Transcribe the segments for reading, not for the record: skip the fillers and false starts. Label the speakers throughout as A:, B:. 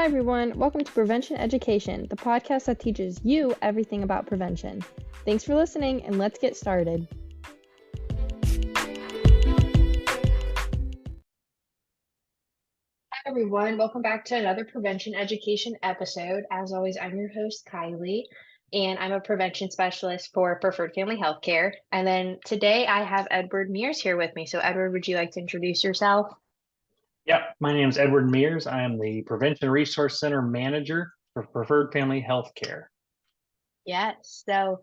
A: Hi, everyone. Welcome to Prevention Education, the podcast that teaches you everything about prevention. Thanks for listening, and let's get started. Hi, everyone. Welcome back to another Prevention Education episode. As always, I'm your host, Kylie, and I'm a prevention specialist for Preferred Family Healthcare. And then today I have Edward Mears here with me. So, Edward, would you like to introduce yourself?
B: Yep, my name is Edward Mears. I am the Prevention Resource Center Manager for Preferred Family Healthcare.
A: Yes. So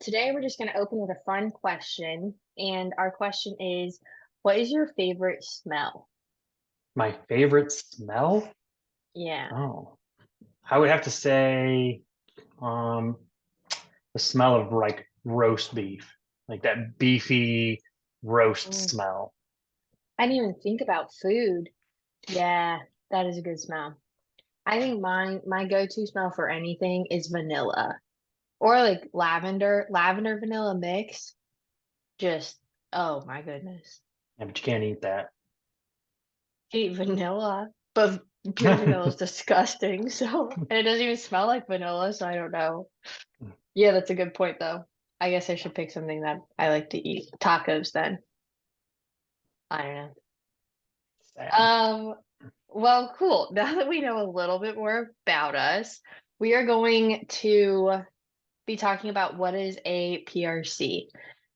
A: today we're just going to open with a fun question. And our question is, what is your favorite smell?
B: My favorite smell?
A: Yeah.
B: Oh, I would have to say the smell of like roast beef, like that beefy roast smell.
A: I didn't even think about food. Yeah, that is a good smell. I think my go-to smell for anything is vanilla or like lavender vanilla mix. Just, oh my goodness.
B: Yeah, but you can't eat that.
A: Eat vanilla, but pure vanilla is disgusting. So, and it doesn't even smell like vanilla, so I don't know. Yeah, that's a good point though. I guess I should pick something that I like to eat. Tacos then. I don't know.
B: Sad.
A: Well, cool. Now that we know a little bit more about us, we are going to be talking about what is a PRC.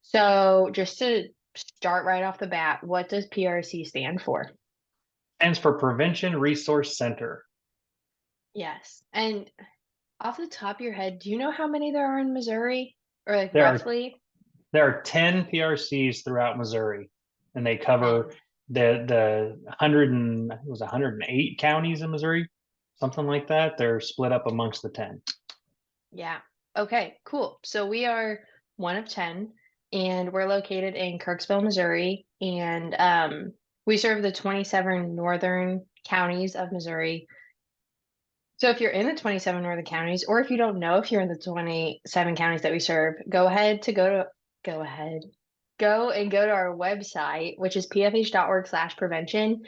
A: So, just to start right off the bat, what does PRC stand for?
B: Stands for Prevention Resource Center.
A: Yes. And off the top of your head, do you know how many there are in Missouri? Or like
B: There are
A: roughly?
B: there are 10 PRCs throughout Missouri, and they cover
A: 10.
B: the 108 counties in Missouri, something like that. They're split up amongst the 10.
A: Yeah. Okay, cool. So we are one of 10, and we're located in Kirksville, Missouri, and we serve the 27 northern counties of Missouri. So if you're in the 27 northern counties, or if you don't know if you're in the 27 counties that we serve, go and go to our website, which is pfh.org/prevention.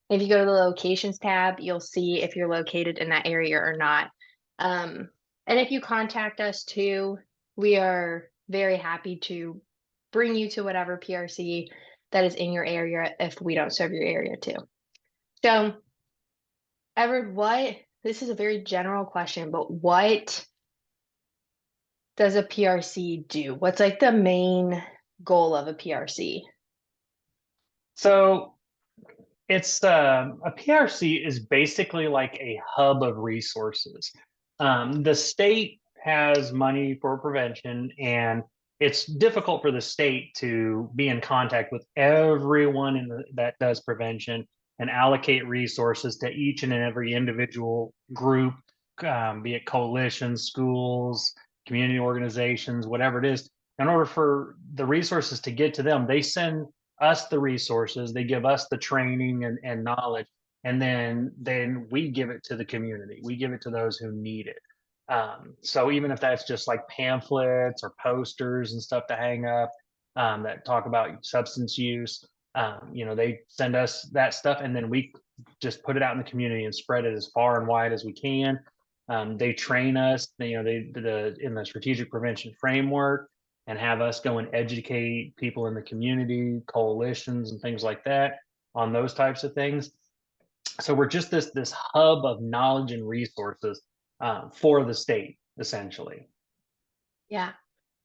A: If you go to the locations tab, you'll see if you're located in that area or not. And if you contact us too, we are very happy to bring you to whatever PRC that is in your area if we don't serve your area too. So, Edward, this is a very general question, but what does a PRC do? What's like the main goal of a PRC?
B: So it's a PRC is basically like a hub of resources. The state has money for prevention, and it's difficult for the state to be in contact with everyone that does prevention and allocate resources to each and every individual group, be it coalitions, schools, community organizations, whatever it is. In order for the resources to get to them, they send us the resources, they give us the training and knowledge, and then we give it to the community. We give it to those who need it. So even if that's just like pamphlets or posters and stuff to hang up that talk about substance use, they send us that stuff, and then we just put it out in the community and spread it as far and wide as we can. They train us, in the strategic prevention framework, and have us go and educate people in the community, coalitions, and things like that on those types of things. So we're just this hub of knowledge and resources for the state, essentially.
A: Yeah.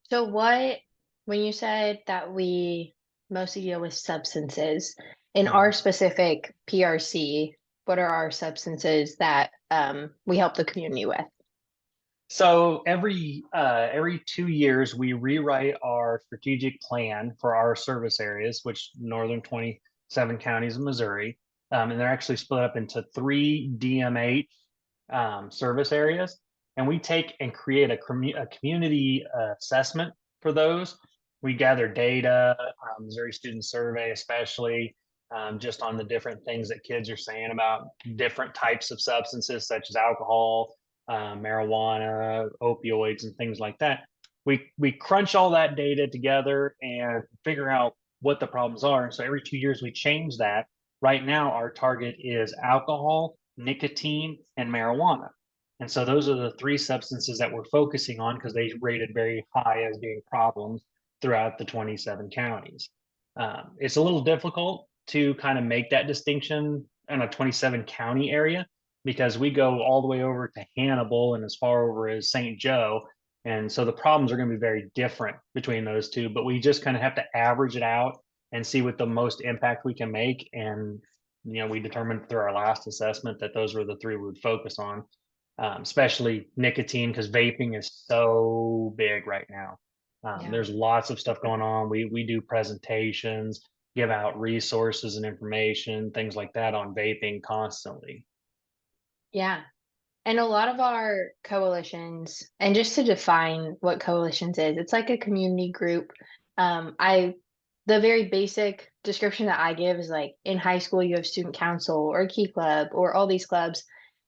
A: So when you said that we mostly deal with substances, in our specific PRC, what are our substances that we help the community with?
B: So every 2 years, we rewrite our strategic plan for our service areas, which northern 27 counties of Missouri, and they're actually split up into 3 DMH service areas. And we take and create a community assessment for those. We gather data, Missouri Student Survey, especially just on the different things that kids are saying about different types of substances, such as alcohol, marijuana, opioids, and things like that. We crunch all that data together and figure out what the problems are. So every 2 years we change that. Right now, our target is alcohol, nicotine, and marijuana. And so those are the three substances that we're focusing on because they rated very high as being problems throughout the 27 counties. It's a little difficult to kind of make that distinction in a 27 county area because we go all the way over to Hannibal and as far over as St. Joe. And so the problems are going to be very different between those two, but we just kind of have to average it out and see what the most impact we can make. And, we determined through our last assessment that those were the three we would focus on, especially nicotine, because vaping is so big right now.
A: Yeah.
B: There's lots of stuff going on. We do presentations, give out resources and information, things like that on vaping constantly.
A: Yeah. And a lot of our coalitions, and just to define what coalitions is, it's like a community group. The very basic description that I give is like in high school, you have student council or key club or all these clubs.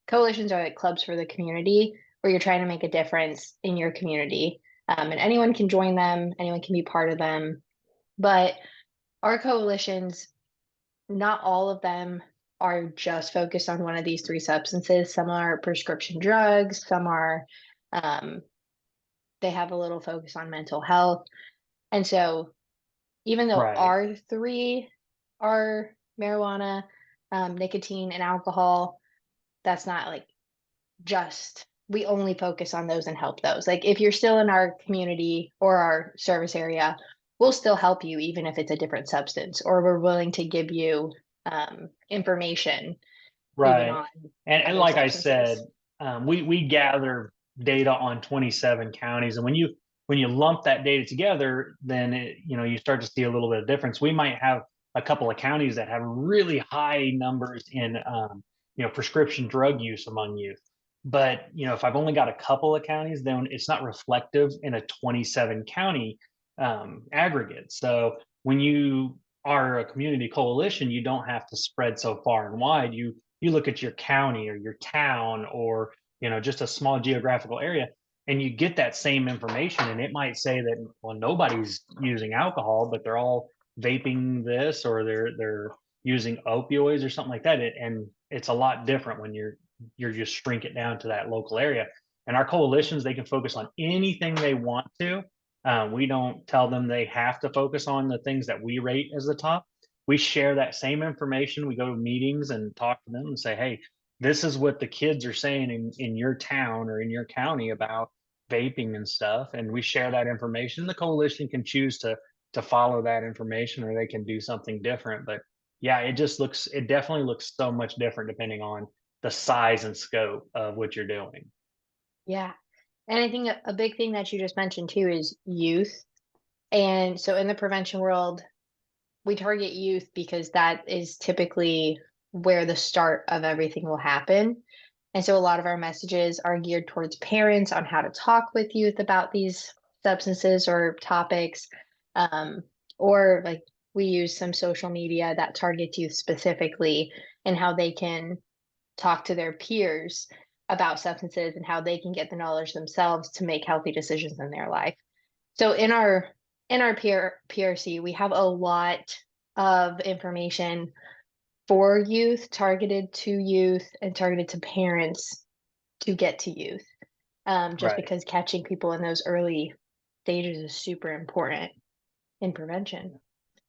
A: Coalitions are like clubs for the community where you're trying to make a difference in your community. And anyone can join them, anyone can be part of them. But our coalitions, not all of them are just focused on one of these three substances. Some are prescription drugs, some are, um, they have a little focus on mental health. And so, even though
B: Right.
A: our three are marijuana, nicotine, and alcohol, that's not like just we only focus on those and help those. Like if you're still in our community or our service area, we'll still help you even if it's a different substance, or we're willing to give you information even
B: Right.
A: on
B: And
A: other
B: like I said,
A: substances.
B: we gather data on 27 counties, and when you lump that data together, then you start to see a little bit of difference. We might have a couple of counties that have really high numbers in prescription drug use among youth. But if I've only got a couple of counties, then it's not reflective in a 27 county aggregate. So when you are a community coalition, you don't have to spread so far and wide. You look at your county or your town or just a small geographical area, and you get that same information, and it might say that, well, nobody's using alcohol, but they're all vaping this, or they're using opioids or something like that. And it's a lot different when you're just shrink it down to that local area. And our coalitions, they can focus on anything they want to. We don't tell them they have to focus on the things that we rate as the top. We share that same information. We go to meetings and talk to them and say, hey, this is what the kids are saying in your town or in your county about vaping and stuff. And we share that information. The coalition can choose to follow that information, or they can do something different. But yeah, it definitely looks so much different depending on the size and scope of what you're doing.
A: Yeah. And I think a big thing that you just mentioned too is youth. And so in the prevention world, we target youth because that is typically where the start of everything will happen. And so a lot of our messages are geared towards parents on how to talk with youth about these substances or topics. Um, or like we use some social media that targets youth specifically and how they can talk to their peers about substances and how they can get the knowledge themselves to make healthy decisions in their life. So in our PRC, we have a lot of information for youth, targeted to youth and targeted to parents to get to youth. Just
B: Right.
A: because catching people in those early stages is super important in prevention.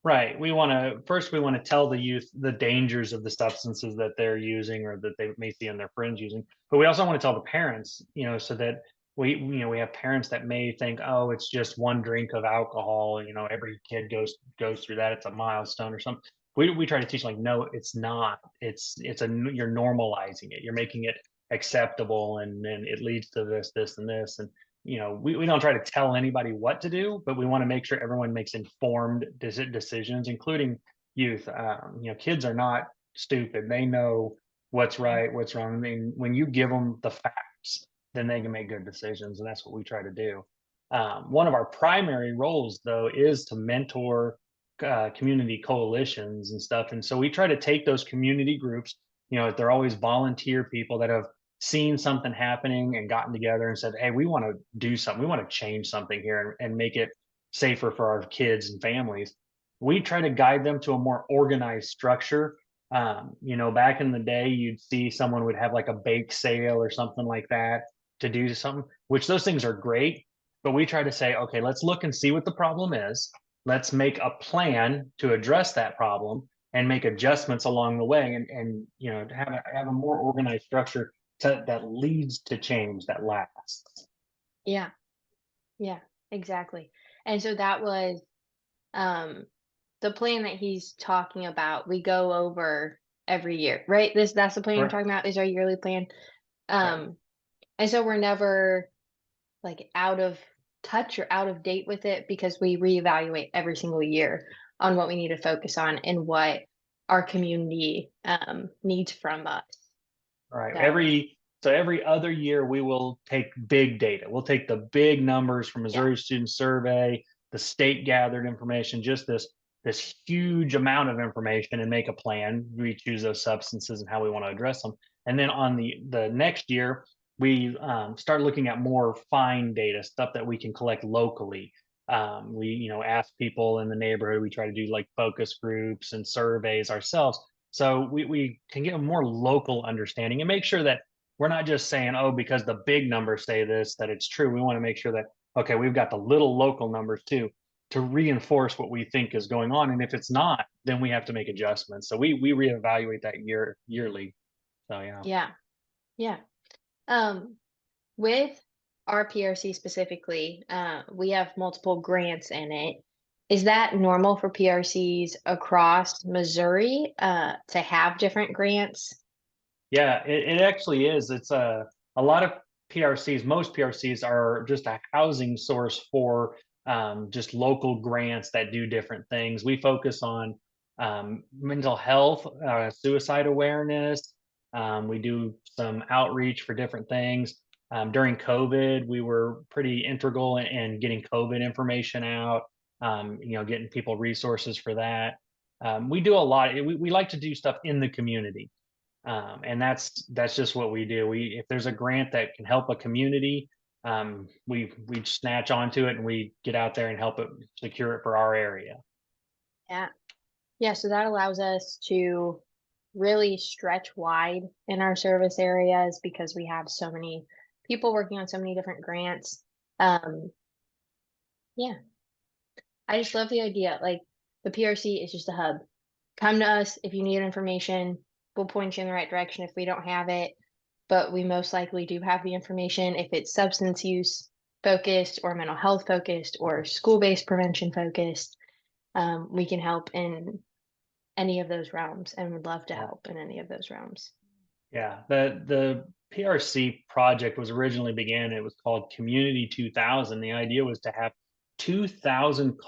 B: Right. We want to tell the youth the dangers of the substances that they're using or that they may see in their friends using. But we also want to tell the parents, so that we have parents that may think, oh, it's just one drink of alcohol. Every kid goes through that. It's a milestone or something. We try to teach like, no, it's not. You're normalizing it. You're making it acceptable, and then it leads to this, and this, and we don't try to tell anybody what to do, but we want to make sure everyone makes informed decisions, including youth. Kids are not stupid. They know what's right, what's wrong. I mean, when you give them the facts, then they can make good decisions. And that's what we try to do. One of our primary roles, though, is to mentor community coalitions and stuff. And so we try to take those community groups, they're always volunteer people that have seen something happening and gotten together and said, hey, we want to do something. We want to change something here and make it safer for our kids and families. We try to guide them to a more organized structure Back in the day, you'd see someone would have like a bake sale or something like that to do something, which those things are great. But we try to say, okay, let's look and see what the problem is. Let's make a plan to address that problem and make adjustments along the way, and have a more organized structure that leads to change that lasts.
A: Yeah. Yeah, exactly. And so that was um the plan that he's talking about. We go over every year, right? That's the plan you're talking
B: Correct.
A: about, is our yearly plan.
B: Right.
A: Um and so we're never like out of touch or out of date with it because we reevaluate every single year on what we need to focus on and what our community needs from us.
B: Right.
A: So
B: Every other year we will take big data. We'll take the big numbers from
A: yeah,
B: Missouri Student Survey, the state gathered information, just this huge amount of information, and make a plan. We choose those substances and how we want to address them. And then on the next year, we start looking at more fine data, stuff that we can collect locally. We ask people in the neighborhood. We try to do like focus groups and surveys ourselves, so we can get a more local understanding and make sure that we're not just saying, oh, because the big numbers say this, that it's true. We want to make sure that, okay, we've got the little local numbers too to reinforce what we think is going on. And if it's not, then we have to make adjustments. So we reevaluate that yearly. So yeah.
A: yeah, yeah. Um With our PRC specifically, we have multiple grants in it. Is that normal for PRCs across Missouri, to have different grants?
B: Yeah, it actually is. It's a lot of PRCs, most PRCs are just a housing source for just local grants that do different things. We focus on mental health, suicide awareness. We do some outreach for different things. During COVID, we were pretty integral in getting COVID information out, getting people resources for that. We do a lot. We like to do stuff in the community, and that's just what we do. We If there's a grant that can help a community, we snatch onto it and we get out there and help it secure it for our area.
A: Yeah. Yeah, so that allows us to really stretch wide in our service areas because we have so many people working on so many different grants. Um, yeah, I just love the idea. Like the PRC is just a hub. Come to us if you need information. We'll point you in the right direction if we don't have it, but we most likely do have the information if it's substance use focused or mental health focused or school-based prevention focused. We can help in any of those realms and would love to
B: Yeah.
A: help in any of those realms.
B: Yeah, the PRC project was originally began. It was called Community 2000. The idea was to have 2,000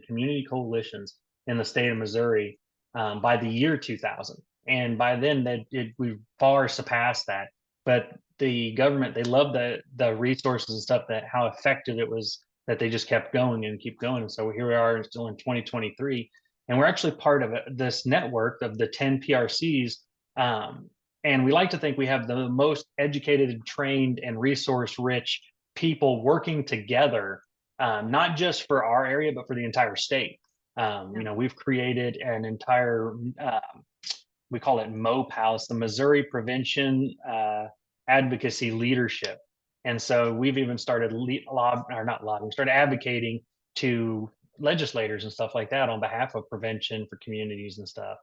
B: community coalitions in the state of Missouri by the year 2000. And by then, we've far surpassed that. But the government, they loved the resources and stuff, that how effective it was, that they just kept going and keep going. And so here we are, still in 2023, and we're actually part of this network of the 10 PRCs. Um, and we like to think we have the most educated and trained and resource rich people working together, not just for our area, but for the entire state.
A: Yeah.
B: We've created an entire, we call it MOPE House, the Missouri Prevention Advocacy Leadership. And so we've even started started advocating to legislators and stuff like that on behalf of prevention for communities and stuff.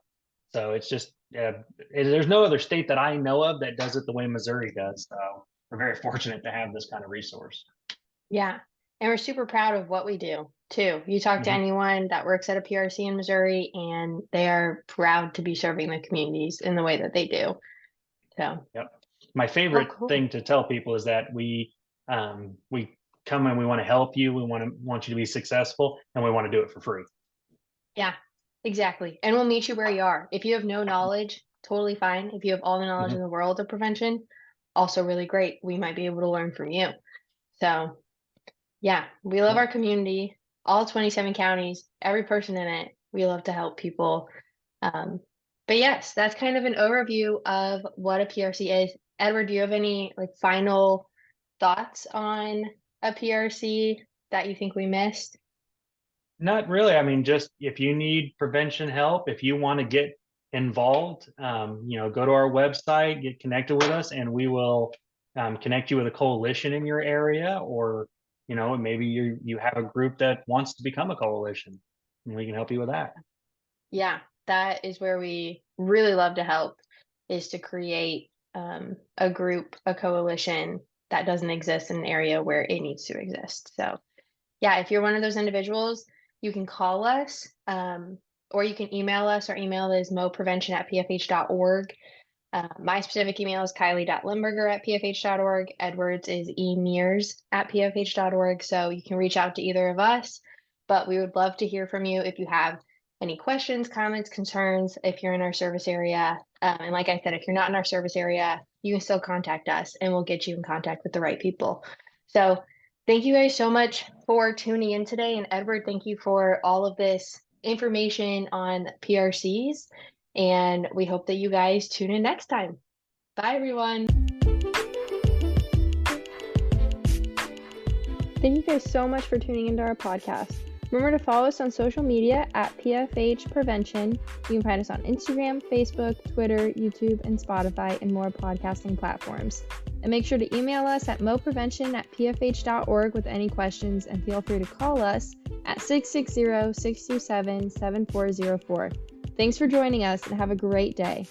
B: So it's just, there's no other state that I know of that does it the way Missouri does. So we're very fortunate to have this kind of resource.
A: Yeah. And we're super proud of what we do too. You talk to
B: Mhm.
A: anyone that works at a PRC in Missouri and they are proud to be serving the communities in the way that they do. So,
B: Yep. My
A: oh,
B: favorite
A: cool.
B: thing to tell people is that we come and we want to help you. We want you to be successful, and we want to do it for free.
A: Yeah, exactly. And we'll meet you where you are. If you have no knowledge, totally fine. If you have all the knowledge
B: Mhm.
A: in the world of prevention, also really great. We might be able to learn from you. So, yeah, we love
B: Yep.
A: our community, all 27 counties, every person in it. We love to help people. Um, but yes, that's kind of an overview of what a PRC is. Edward, do you have any like final thoughts on a PRC that you think we missed?
B: Not really. I mean, just if you need prevention help, if you want to get involved, go to our website, get connected with us, and we will connect you with a coalition in your area, or maybe you have a group that wants to become a coalition, and we can help you with that.
A: Yeah, that is where we really love to help, is to create a group, a coalition that doesn't exist in an area where it needs to exist. So, yeah, if you're one of those individuals, you can call us, or you can email us. Our email is moprevention@pfh.org. My specific email is kylie.limburger@pfh.org. Edwards is emears@pfh.org. So you can reach out to either of us, but we would love to hear from you if you have any questions, comments, concerns, if you're in our service area. And like I said, if you're not in our service area, you can still contact us and we'll get you in contact with the right people. So thank you guys so much for tuning in today. And Edward, thank you for all of this information on PRCs. And we hope that you guys tune in next time. Bye, everyone. Thank you guys so much for tuning into our podcast. Remember to follow us on social media at PFH Prevention. You can find us on Instagram, Facebook, Twitter, YouTube, and Spotify, and more podcasting platforms. And make sure to email us at moprevention@pfh.org with any questions, and feel free to call us at 660-627-7404. Thanks for joining us and have a great day.